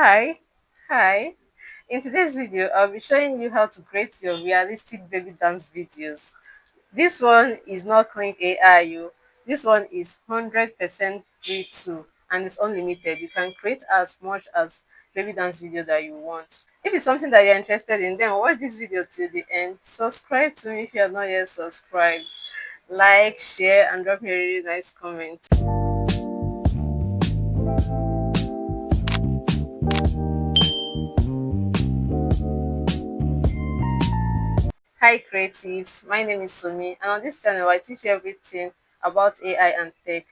Hi, hi. In today's video, I'll be showing you how to create your realistic baby dance videos. This one is not clean AI, you. This one is 100% free too, and it's unlimited. You can create as much as baby dance video that you want. If it's something that you're interested in, then watch this video till the end. Subscribe to me if you are not yet subscribed. Like, share, and drop me a really nice comment. Hi creatives, my name is Sumi and on this channel I teach you everything about AI and tech.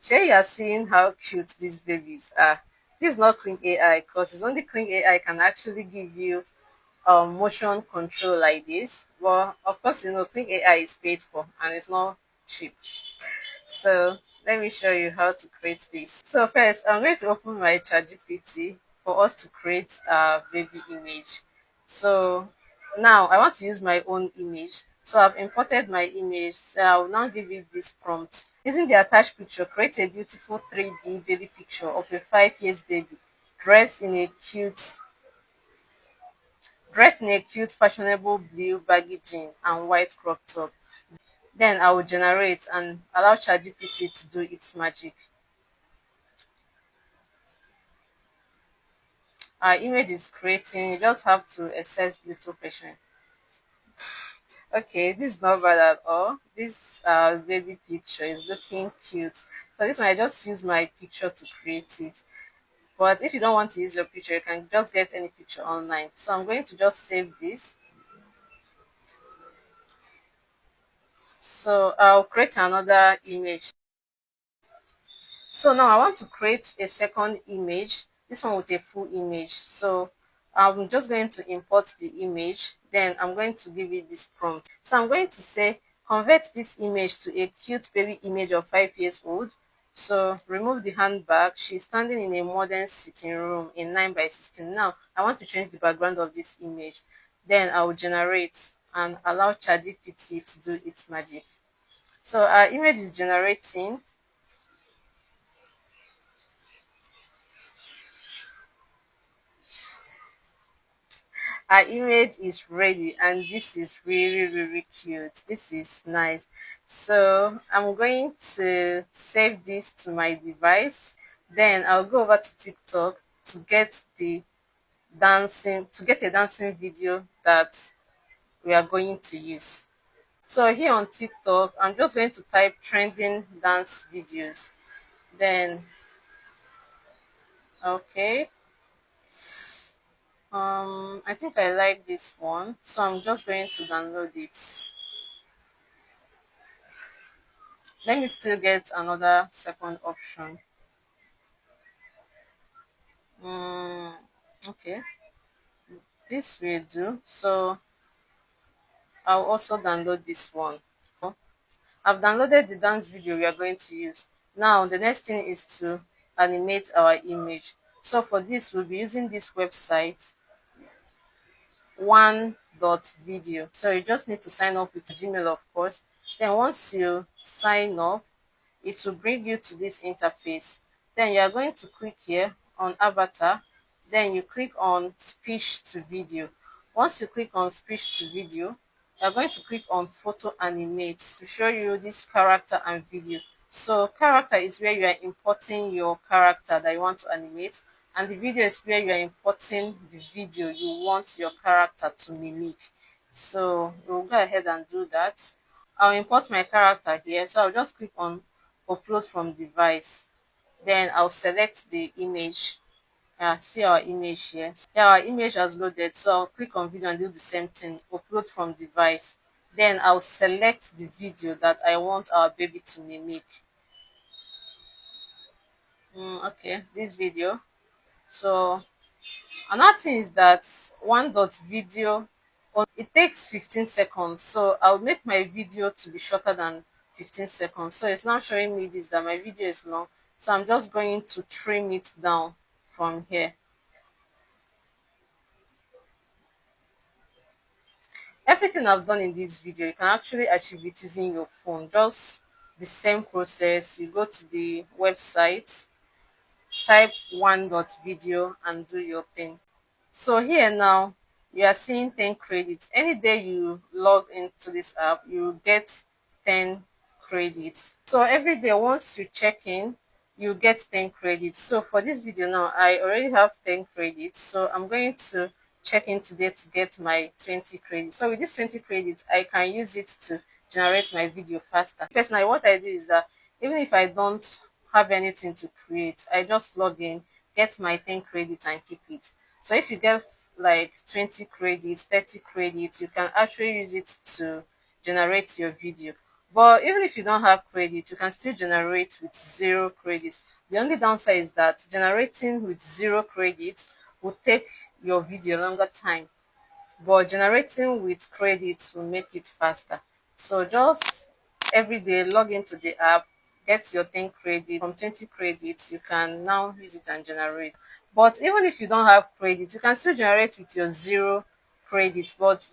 Sure you are seeing how cute these babies are. This is not clean AI because it's only clean AI can actually give you motion control like this. But of course you know clean AI is paid for and it's not cheap. So let me show you how to create this. So first, I'm going to open my ChatGPT for us to create a baby image. So now I want to use my own image. So I've imported my image. So I'll now give it this prompt. Using the attached picture, create a beautiful 3D baby picture of a 5 years baby dressed in a cute fashionable blue baggy jean and white crop top. Then I will generate and allow ChatGPT to do its magic. Our image is creating, you just have to access little patient. Okay, this is not bad at all. This baby picture is looking cute. For this one, I just use my picture to create it. But if you don't want to use your picture, you can just get any picture online. So I'm going to just save this. So I'll create another image. So now I want to create a second image, this one with a full image. So I'm just going to import the image, then I'm going to give it this prompt. So I'm going to say, convert this image to a cute baby image of 5 years old. So remove the handbag. She's standing in a modern sitting room in 9 by 16. Now I want to change the background of this image. Then I will generate and allow ChatGPT to do its magic. So our image is generating. Our image is ready and this is really cute. This is nice. So I'm going to save this to my device. Then I'll go over to TikTok to get a dancing video that we are going to use. So here on TikTok, I'm just going to type trending dance videos. Then okay. I think I like this one, so I'm just going to download it. Let me still get another second option. Mm, okay, this will do. So I'll also download this one. I've downloaded the dance video we are going to use. Now the next thing is to animate our image. So for this, we'll be using this website, one.video. So you just need to sign up with Gmail, of course. Then once you sign up, it will bring you to this interface. Then you are going to click here on avatar. Then you click on speech to video. Once you click on speech to video, you are going to click on photo animate to show you this character and video. So character is where you are importing your character that you want to animate, and the video is where you are importing the video you want your character to mimic. So we'll go ahead and do that. I'll import my character here. So I'll just click on upload from device. Then I'll select the image. See our image here. Yeah, our image has loaded. So I'll click on video and do the same thing. Upload from device. Then I'll select the video that I want our baby to mimic. Okay, this video. So another thing is that one dot video, it takes 15 seconds. So I'll make my video to be shorter than 15 seconds. So it's now showing me this that my video is long. So I'm just going to trim it down from here. Everything I've done in this video, you can actually achieve it using your phone. Just the same process. You go to the website, type one dot video and do your thing. So here now, you are seeing 10 credits. Any day you log into this app, you get 10 credits. So every day once you check in, you get 10 credits. So for this video now, I already have 10 credits. So I'm going to check in today to get my 20 credits. So with this 20 credits, I can use it to generate my video faster. Personally, what I do is that even if I don't have anything to create, I just log in, get my 10 credits and keep it. So if you get like 20 credits, 30 credits, you can actually use it to generate your video. But even if you don't have credits, you can still generate with zero credits. The only downside is that generating with zero credits will take your video longer time, but generating with credits will make it faster. So just every day log into the app, get your 10 credits. From 20 credits, you can now use it and generate. But even if you don't have credits, you can still generate with your zero credits. But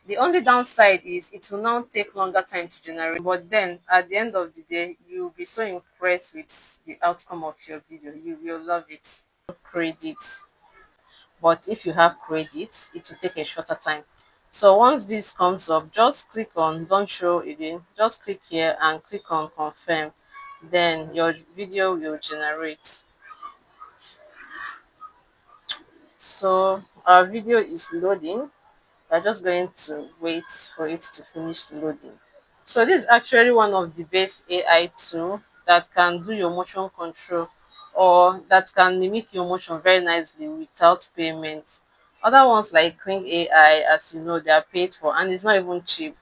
the only downside is it will now take longer time to generate. But then at the end of the day, you'll be so impressed with the outcome of your video. You will love it. Credits. But if you have credits, it will take a shorter time. So once this comes up, just click on don't show again. Just click here and click on confirm. Then your video will generate. So our video is loading. We're just going to wait for it to finish loading. So this is actually one of the best AI tool that can do your motion control, or that can mimic your motion very nicely without payment. Other ones like Kling AI, as you know, they are paid for and it's not even cheap.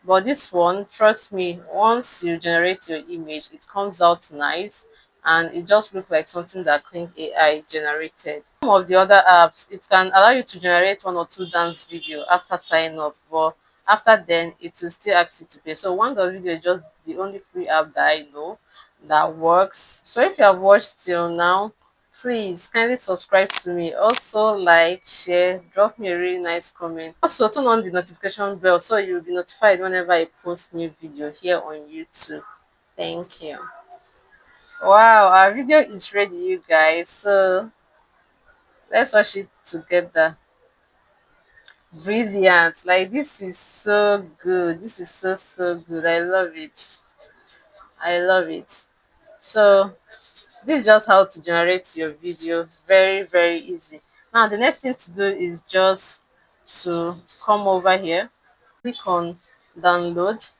But this one, trust me, once you generate your image, it comes out nice and it just looks like something that Kling AI generated. Some of the other apps, it can allow you to generate one or two dance video after sign up, but after then it will still ask you to pay. So one dot video is just the only free app that I know that works. So if you have watched till now, please kindly subscribe to me. Also like, share, drop me a really nice comment. Also turn on the notification bell so you'll be notified whenever I post new video here on YouTube. Thank you. Wow, our video is ready, you guys. So let's watch it together. Brilliant. Like this is so good. This is so good. I love it. I love it. So this is just how to generate your video. Very easy. Now the next thing to do is just to come over here, click on download,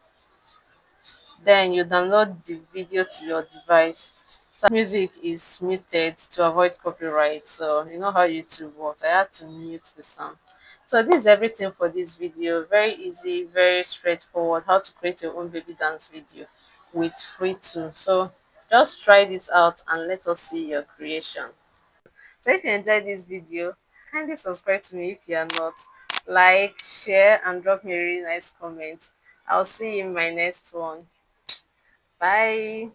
then you download the video to your device. So music is muted to avoid copyright. So you know how YouTube works. I had to mute the sound. So this is everything for this video. Very easy, very straightforward. How to create your own baby dance video with free tools. So just try this out and let us see your creation. So if you enjoyed this video, kindly subscribe to me if you are not. Like, share, and drop me a really nice comment. I'll see you in my next one. Bye.